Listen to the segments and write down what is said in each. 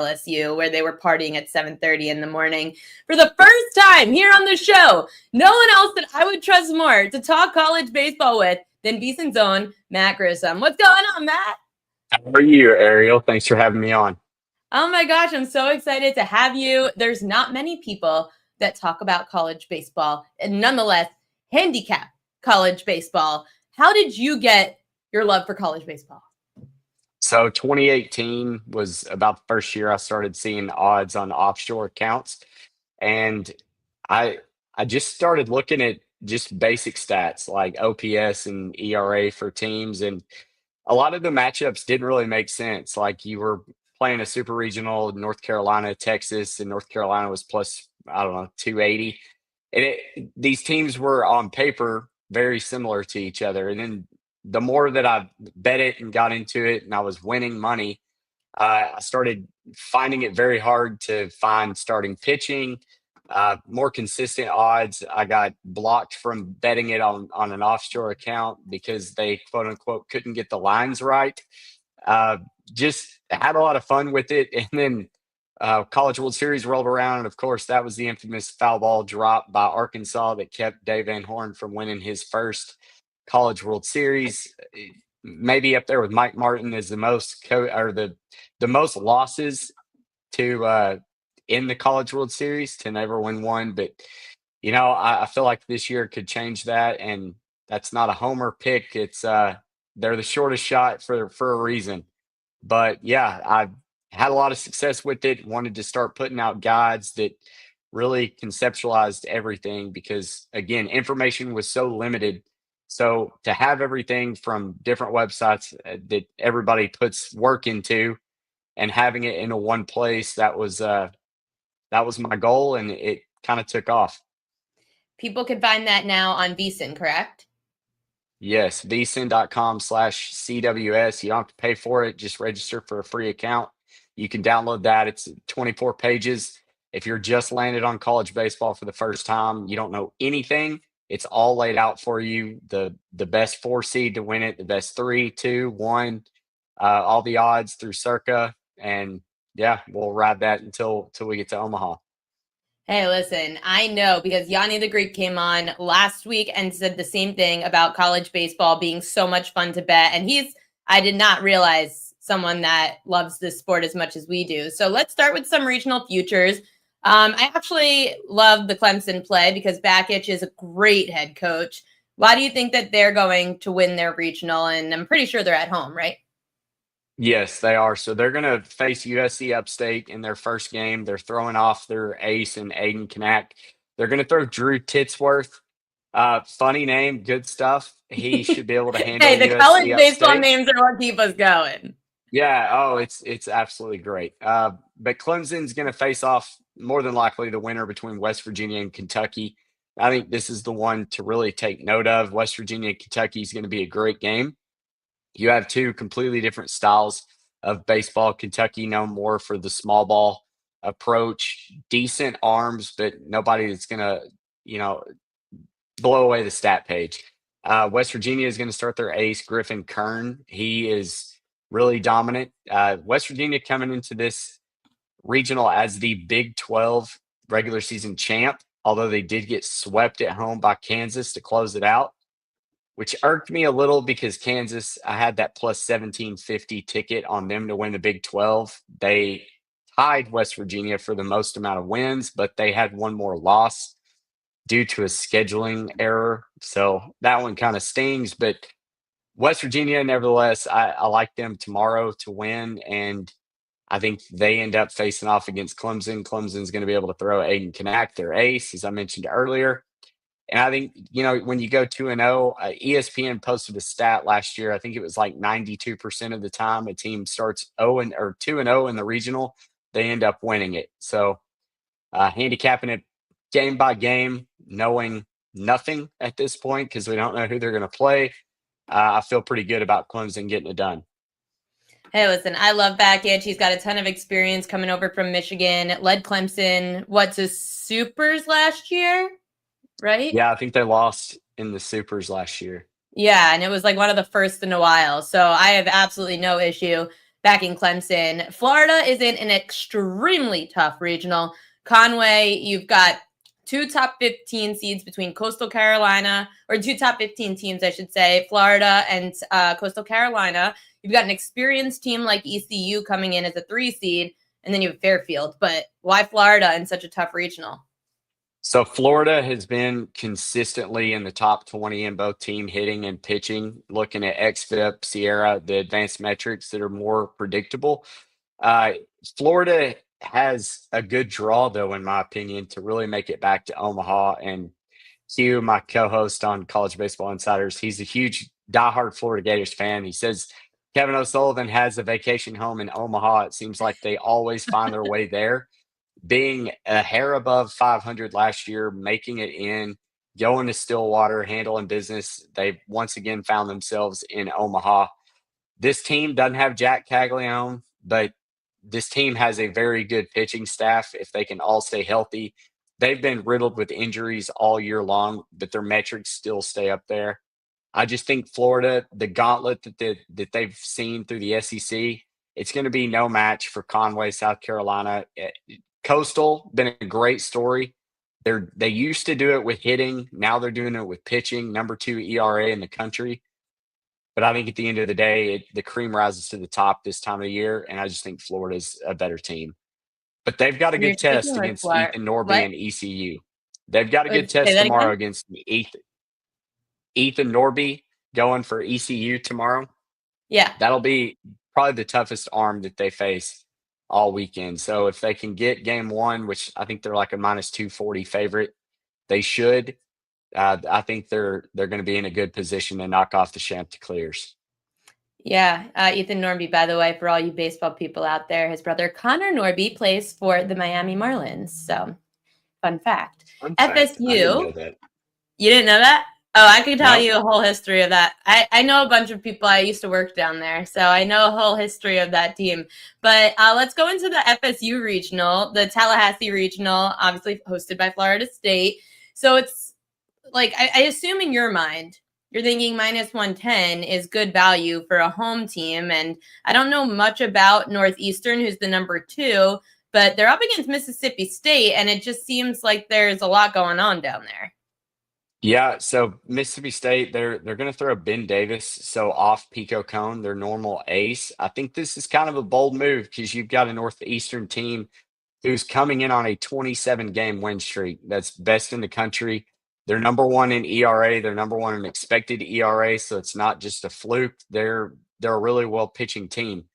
LSU, where they were partying at 7:30 in the morning. For the first time here on the show, no one else that I would trust more to talk college baseball with than VSiN's own Matt Grissom. What's going on, Matt? How are you, Ariel? Thanks for having me on. Oh my gosh, I'm so excited to have you. There's not many people that talk about college baseball and nonetheless handicap college baseball. How did you get your love for college baseball? So 2018 was about the first year I started seeing odds on offshore accounts, and I I just started looking at just basic stats like OPS and ERA for teams, and a lot of the matchups didn't really make sense. Like you were playing a super regional, North Carolina, Texas, and North Carolina was plus, I don't know, 280. And these teams were on paper very similar to each other. And then the more that I bet it and got into it and I was winning money, I started finding it very hard to find starting pitching, more consistent odds. I got blocked from betting it on an offshore account because they quote unquote couldn't get the lines right. Uh, just had a lot of fun with it, and then College World Series rolled around, and of course that was the infamous foul ball drop by Arkansas that kept Dave Van Horn from winning his first College World Series. Maybe up there with Mike Martin as the most or the most losses to in the College World Series to never win one. But I feel like this year could change that, and that's not a homer pick. It's they're the shortest shot for a reason. But yeah, I've had a lot of success with it. Wanted to start putting out guides that really conceptualized everything because again, information was so limited. So to have everything from different websites that everybody puts work into and having it into one place, that was my goal, and it kind of took off. People can find that now on VSiN, correct? Yes, vsin.com/CWS. You don't have to pay for it. Just register for a free account. You can download that. It's 24 pages. If you're just landed on college baseball for the first time, you don't know anything. It's all laid out for you. The best four seed to win it, the best three, two, one, all the odds through Circa, and yeah, we'll ride that until we get to Omaha. Hey, listen, I know because Yanni the Greek came on last week and said the same thing about college baseball being so much fun to bet. And I did not realize someone that loves this sport as much as we do. So let's start with some regional futures. I actually love the Clemson play because Bakich is a great head coach. Why do you think that they're going to win their regional? And I'm pretty sure they're at home, right? Yes, they are. So they're going to face USC Upstate in their first game. They're throwing off their ace and Aiden Kanak. They're going to throw Drew Titsworth. Funny name, good stuff. He should be able to handle Hey, the college USC baseball Upstate. names are what keep us going. Yeah. Oh, it's absolutely great. But Clemson's going to face off more than likely the winner between West Virginia and Kentucky. I think this is the one to really take note of. West Virginia and Kentucky is going to be a great game. You have two completely different styles of baseball. Kentucky known more for the small ball approach, decent arms, but nobody that's going to, you know, blow away the stat page. West Virginia is going to start their ace, Griffin Kern. He is really dominant. West Virginia coming into this regional as the Big 12 regular season champ, although they did get swept at home by Kansas to close it out, which irked me a little because Kansas, I had that plus 1750 ticket on them to win the Big 12. They tied West Virginia for the most amount of wins, but they had one more loss due to a scheduling error. So that one kind of stings, but West Virginia, nevertheless, I like them tomorrow to win. And I think they end up facing off against Clemson. Clemson's going to be able to throw Aiden Kanak, their ace, as I mentioned earlier. And I think, when you go 2-0, ESPN posted a stat last year. I think it was like 92% of the time a team starts 2-0 in the regional, they end up winning it. So handicapping it game by game, knowing nothing at this point because we don't know who they're going to play. I feel pretty good about Clemson getting it done. Hey, listen, I love Bakich. He's got a ton of experience coming over from Michigan, led Clemson, to supers last year, right? Yeah, I think they lost in the supers last year. Yeah, and it was like one of the first in a while. So I have absolutely no issue backing Clemson. Florida is in an extremely tough regional. Conway, you've got two top 15 seeds between Coastal Carolina, or two top 15 teams, I should say, Florida and Coastal Carolina. You've got an experienced team like ECU coming in as a 3 seed, and then you have Fairfield. But why Florida in such a tough regional? So Florida has been consistently in the top 20 in both team hitting and pitching. Looking at XFIP, Sierra, the advanced metrics that are more predictable. Uh, Florida has a good draw, though, in my opinion, to really make it back to Omaha. And Hugh, my co-host on College Baseball Insiders, he's a huge diehard Florida Gators fan. He says Kevin O'Sullivan has a vacation home in Omaha. It seems like they always find their way there. Being a hair above 500 last year, making it in, going to Stillwater, handling business, they've once again found themselves in Omaha. This team doesn't have Jack Caglione, but this team has a very good pitching staff if they can all stay healthy. They've been riddled with injuries all year long, but their metrics still stay up there. I just think Florida, the gauntlet that they've seen through the SEC, it's going to be no match for Conway, South Carolina. Coastal, been a great story. They used to do it with hitting. Now they're doing it with pitching, number 2 ERA in the country. But I think at the end of the day, the cream rises to the top this time of the year, and I just think Florida's a better team. But they've got a You're good test speaking with against Florida. Ethan Norby What? and ECU. They've got a good Say test that tomorrow again? against Ethan Norby going for ECU tomorrow. Yeah. That'll be probably the toughest arm that they face all weekend. So if they can get game one, which I think they're like a minus 240 favorite, they should. I think they're going to be in a good position to knock off the Chanticleers. Yeah, Ethan Norby, by the way, for all you baseball people out there, his brother Connor Norby plays for the Miami Marlins. So, fun fact. Fun fact, I didn't FSU, know that. you didn't know that? Oh, I could tell No, you a whole history of that. I know a bunch of people. I used to work down there, so I know a whole history of that team. But let's go into the FSU regional, the Tallahassee regional, obviously hosted by Florida State. So it's like, I assume in your mind, you're thinking minus 110 is good value for a home team. And I don't know much about Northeastern, who's the number 2, but they're up against Mississippi State, and it just seems like there's a lot going on down there. yeah. So Mississippi State, they're going to throw Ben Davis so off Pico Cone, their normal ace. I think this is kind of a bold move because you've got a Northeastern team who's coming in on a 27 game win streak. That's best in the country. They're number 1 in ERA. They're number 1 in expected ERA. So it's not just a fluke. They're a really well pitching team.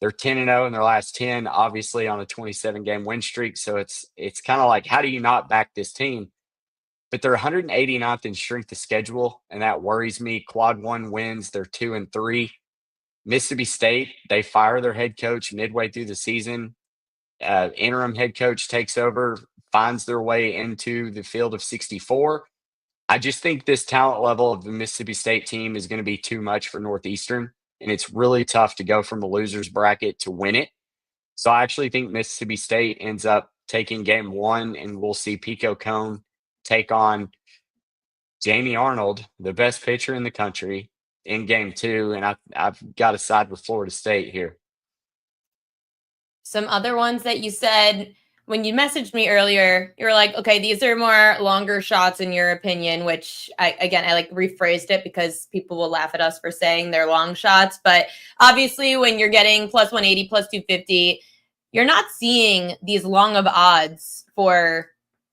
They're 10-0 in their last 10, obviously on a 27 game win streak. So it's kind of like, how do you not back this team? But they're 189th in strength of schedule, and that worries me. Quad 1 wins. They're 2-3. Mississippi State, they fire their head coach midway through the season. Interim head coach takes over, finds their way into the field of 64. I just think this talent level of the Mississippi State team is going to be too much for Northeastern, and it's really tough to go from the losers bracket to win it. So I actually think Mississippi State ends up taking game 1, and we'll see Pico Cone take on Jamie Arnold, the best pitcher in the country, in game 2, and I've got to side with Florida State here. Some other ones that you said when you messaged me earlier, you were like, okay, these are more longer shots in your opinion, which I like rephrased it because people will laugh at us for saying they're long shots. But obviously when you're getting plus 180, plus 250, you're not seeing these long of odds for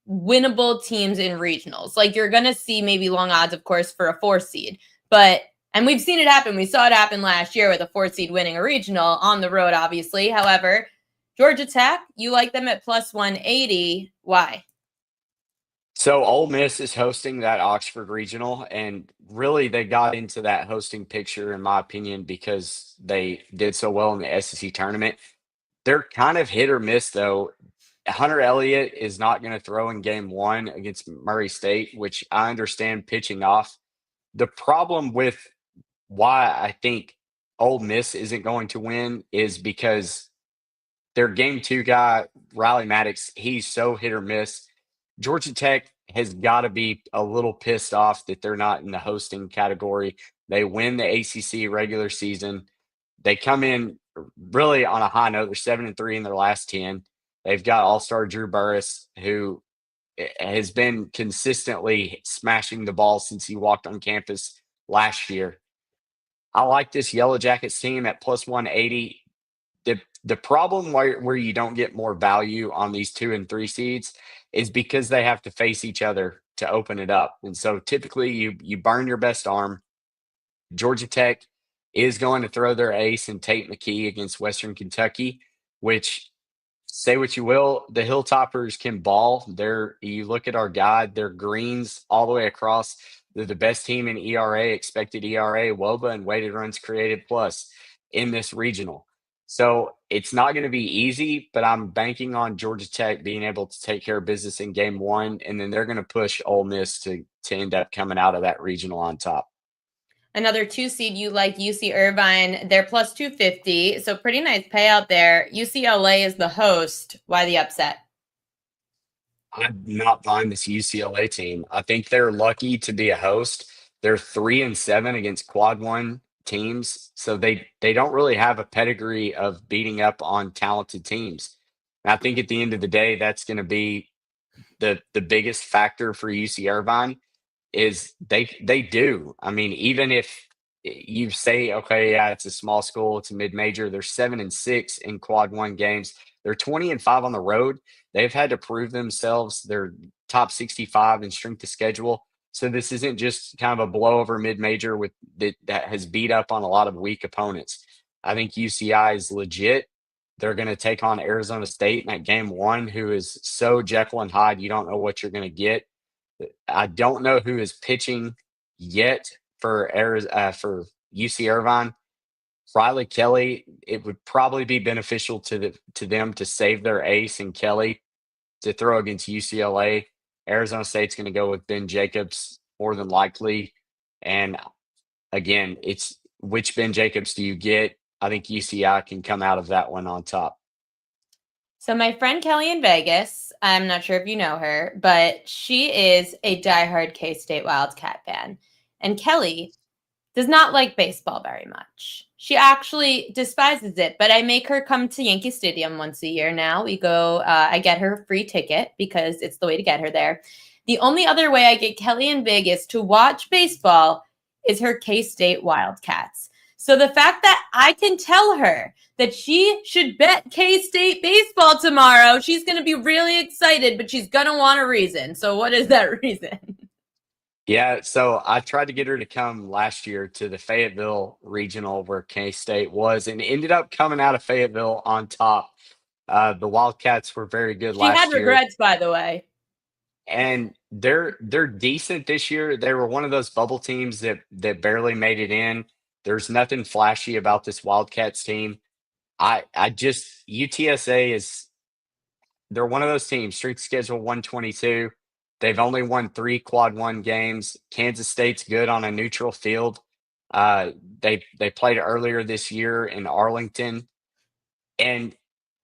winnable teams in regionals. Like you're going to see maybe long odds, of course, for a 4 seed, and we've seen it happen. We saw it happen last year with a 4 seed winning a regional on the road, obviously. However, Georgia Tech, you like them at plus 180. Why? So Ole Miss is hosting that Oxford Regional, and really they got into that hosting picture, in my opinion, because they did so well in the SEC tournament. They're kind of hit or miss, though. Hunter Elliott is not going to throw in game 1 against Murray State, which I understand pitching off. The problem with why I think Ole Miss isn't going to win is because their game 2 guy, Riley Maddox, he's so hit or miss. Georgia Tech has got to be a little pissed off that they're not in the hosting category. They win the ACC regular season. they come in really on a high note. They're 7-3 in their last 10. They've got All-Star Drew Burress, who has been consistently smashing the ball since he walked on campus last year. I like this Yellow Jackets team at plus 180. The problem where you don't get more value on these 2 and 3 seeds is because they have to face each other to open it up. And so typically you burn your best arm. Georgia Tech is going to throw their ace and Tate McKee against Western Kentucky, which, say what you will, the Hilltoppers can ball. You look at our guide, they're greens all the way across. They're the best team in ERA, expected ERA, WOBA, and weighted runs created plus in this regional. So it's not going to be easy, but I'm banking on Georgia Tech being able to take care of business in game one, and then they're going to push Ole Miss to end up coming out of that regional on top. Another 2 seed, you like UC Irvine. They're plus 250, so pretty nice payout there. UCLA is the host. Why the upset? I'm not buying this UCLA team. I think they're lucky to be a host. They're 3-7 against quad one teams, so they don't really have a pedigree of beating up on talented teams. And I think at the end of the day, that's going to be the biggest factor for UC Irvine is they do. I mean, even if you say, okay, yeah, it's a small school, it's a mid-major, they're 7-6 in quad one games. They're 20-5 on the road. They've had to prove themselves. They're top 65 in strength of schedule. So this isn't just kind of a blowover mid-major with that has beat up on a lot of weak opponents. I think UCI is legit. They're going to take on Arizona State in that game one, who is so Jekyll and Hyde. You don't know what you're going to get. I don't know who is pitching yet for UC Irvine. Riley Kelly, it would probably be beneficial to them to save their ace and Kelly to throw against UCLA. Arizona State's going to go with Ben Jacobs more than likely. And again, it's which Ben Jacobs do you get? I think UCI can come out of that one on top. So my friend Kelly in Vegas, I'm not sure if you know her, but she is a diehard K-State Wildcat fan. And Kelly does not like baseball very much. She actually despises it, but I make her come to Yankee Stadium once a year now. We go, I get her a free ticket because it's the way to get her there. The only other way I get Kelly in Vegas to watch baseball is her K-State Wildcats. So the fact that I can tell her that she should bet K-State baseball tomorrow, she's going to be really excited, but she's going to want a reason. So what is that reason? Yeah, so I tried to get her to come last year to the Fayetteville regional where K-State was and ended up coming out of Fayetteville on top. The Wildcats were very good She had last year. regrets, by the way. And they're decent this year. They were one of those bubble teams that barely made it in. There's nothing flashy about this Wildcats team. I just UTSA is they're one of those teams, strength schedule 122. They've only won 3 quad one games. Kansas State's good on a neutral field. They played earlier this year in Arlington. And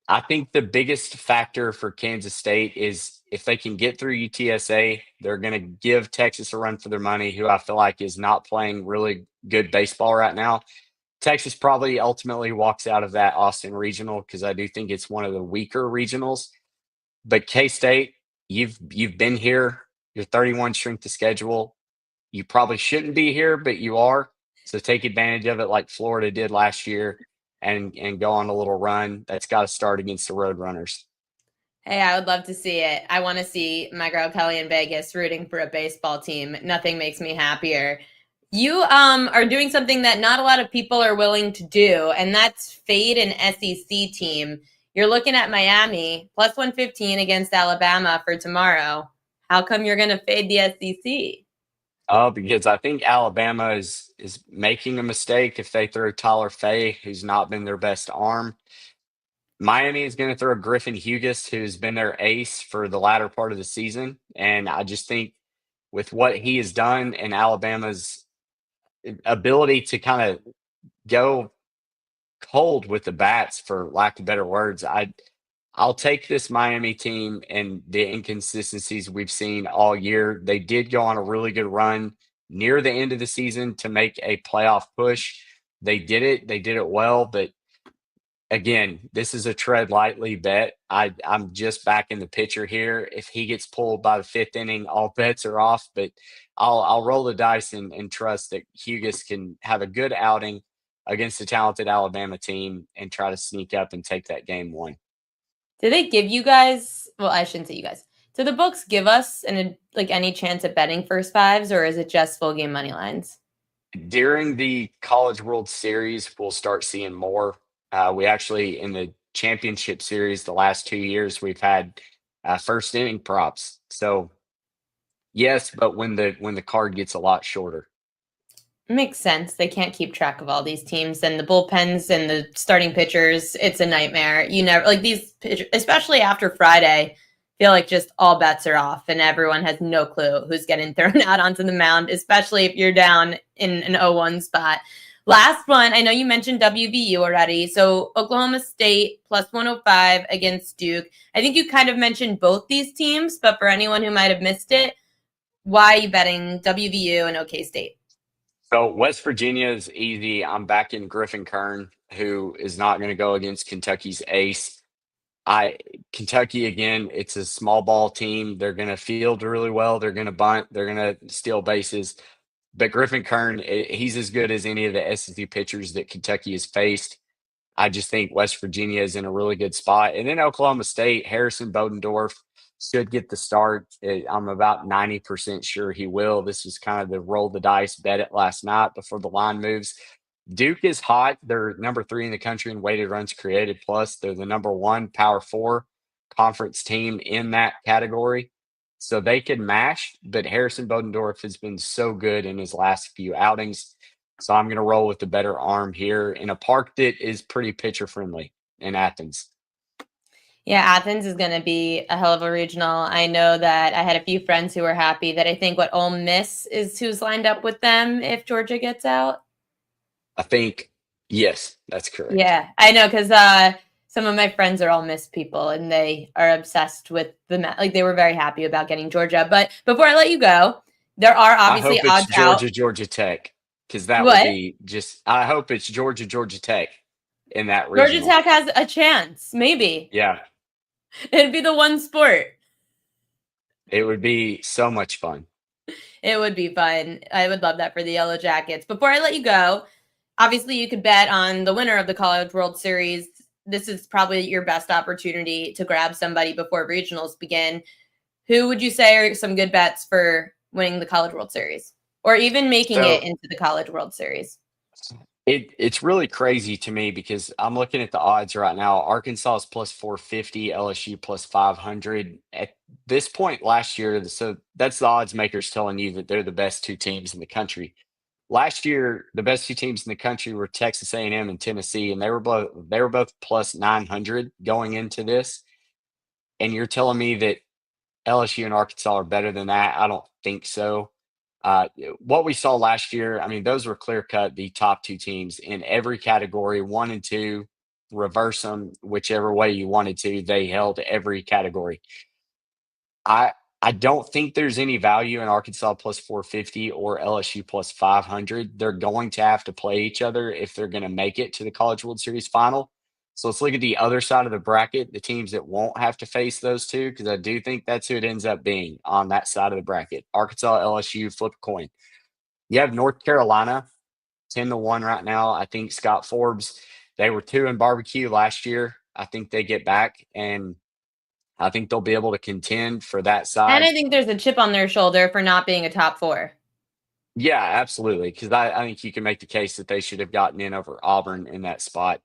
I think the biggest factor for Kansas State is if they can get through UTSA, they're going to give Texas a run for their money, who I feel like is not playing really good baseball right now. Texas probably ultimately walks out of that Austin regional because I do think it's one of the weaker regionals. But K-State, you've been here. You're 31 strength to schedule. You probably shouldn't be here, but you are. So take advantage of it like Florida did last year and go on a little run. That's got to start against the Road Runners. Hey, I would love to see it. I want to see my girl Kelly in Vegas rooting for a baseball team. Nothing makes me happier. You are doing something that not a lot of people are willing to do, and that's fade an SEC team. You're looking at Miami plus 115 against Alabama for tomorrow. How come you're going to fade the SEC? Oh, because I think Alabama is making a mistake if they throw Tyler Fay, who's not been their best arm. Miami is going to throw Griffin Hughes, who's been their ace for the latter part of the season. And I just think with what he has done and Alabama's ability to kind of go cold with the bats, for lack of better words, I'll take this Miami team and the inconsistencies we've seen all year. They did go on a really good run near the end of the season to make a playoff push, They did it. They did it well, but again, this is a tread lightly bet. I'm just back in the picture here. If he gets pulled by the fifth inning, all bets are off. But I'll roll the dice and trust that Hughes can have a good outing against a talented Alabama team and try to sneak up and take that game one. Did they give you guys? Well, I shouldn't say you guys. Do the books give us any chance at betting first fives, or is it just full game money lines? During the College World Series, we'll start seeing more. We actually, in the championship series, the last 2 years, we've had first inning props. So yes, but when the card gets a lot shorter. Makes sense. They can't keep track of all these teams and the bullpens and the starting pitchers. It's a nightmare. You never like these pitchers, especially after Friday. Feel like just all bets are off and everyone has no clue who's getting thrown out onto the mound, especially if you're down in an 0-1 spot. Last one, I know you mentioned WVU already. So Oklahoma State plus 105 against Duke. I think you kind of mentioned both these teams, but for anyone who might have missed it, why are you betting WVU and OK State? So West Virginia is easy. I'm backing Griffin Kern, who is not going to go against Kentucky's ace. I Kentucky again. It's a small ball team. They're going to field really well. They're going to bunt. They're going to steal bases. But Griffin Kern, he's as good as any of the SEC pitchers that Kentucky has faced. I just think West Virginia is in a really good spot. And then Oklahoma State, Harrison Bodendorf should get the start. I'm about 90% sure he will. This is kind of the roll the dice, bet it last night before the line moves. Duke is hot. They're number 3 in the country in weighted runs created. Plus, they're the number 1 Power 4 conference team in that category. So they could mash, but Harrison Bodendorf has been so good in his last few outings. So I'm going to roll with the better arm here in a park that is pretty pitcher friendly in Athens. Yeah, Athens is going to be a hell of a regional. I know that I had a few friends who were happy that I think what Ole Miss is who's lined up with them if Georgia gets out. I think, yes, that's correct. Yeah, I know because some of my friends are Ole Miss people and they are obsessed with like they were very happy about getting Georgia. But before I let you go, there are I obviously hope it's odds out. Georgia Tech, because that would What? be just, I hope it's Georgia Tech in that Georgia regional. Tech has a chance, maybe. Yeah, It'd be the one sport. it would be so much fun. It would be fun. I would love that for the Yellow Jackets. Before I let you go, obviously you could bet on the winner of the College World Series. This is probably your best opportunity to grab somebody before regionals begin. Who would you say are some good bets for winning the College World Series or even making it So into the College World Series? it's really crazy to me because I'm looking at the odds right now. Arkansas is plus 450, LSU plus 500. At this point last year, so that's the odds makers telling you that they're the best 2 teams in the country. Last year, the best 2 teams in the country were Texas A&M and Tennessee, and they were both plus 900 going into this. And you're telling me that LSU and Arkansas are better than that? I don't think so. What we saw last year, I mean, those were clear cut the top 2 teams in every category, 1 and 2, reverse them whichever way you wanted to. They held every category. I I don't think there's any value in Arkansas plus 450 or LSU plus 500. They're going to have to play each other if they're going to make it to the College World Series final. So let's look at the other side of the bracket, the teams that won't have to face those two, because I do think that's who it ends up being on that side of the bracket. Arkansas, LSU, flip a coin. You have North Carolina, 10-1 right now. I think Scott Forbes, they were 2 in barbecue last year. I think they get back, and I think they'll be able to contend for that And side. I think there's a chip on their shoulder for not being a top 4. Yeah, absolutely. Because I think you can make the case that they should have gotten in over Auburn in that spot.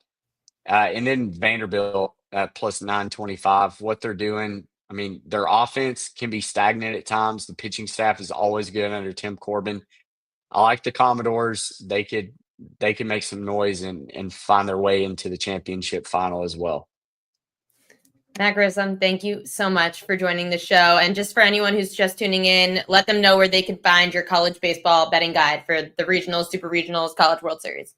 And then Vanderbilt at plus 925. What they're doing, I mean, their offense can be stagnant at times. The pitching staff is always good under Tim Corbin. I like the Commodores. They can make some noise and find their way into the championship final as well. Matt Grissom, thank you so much for joining the show. And just for anyone who's just tuning in, let them know where they can find your college baseball betting guide for the regionals, super regionals, College World Series.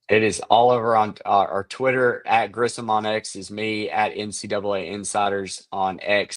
It is all over on our Twitter at Grissom on X is me at NCAA Insiders on X.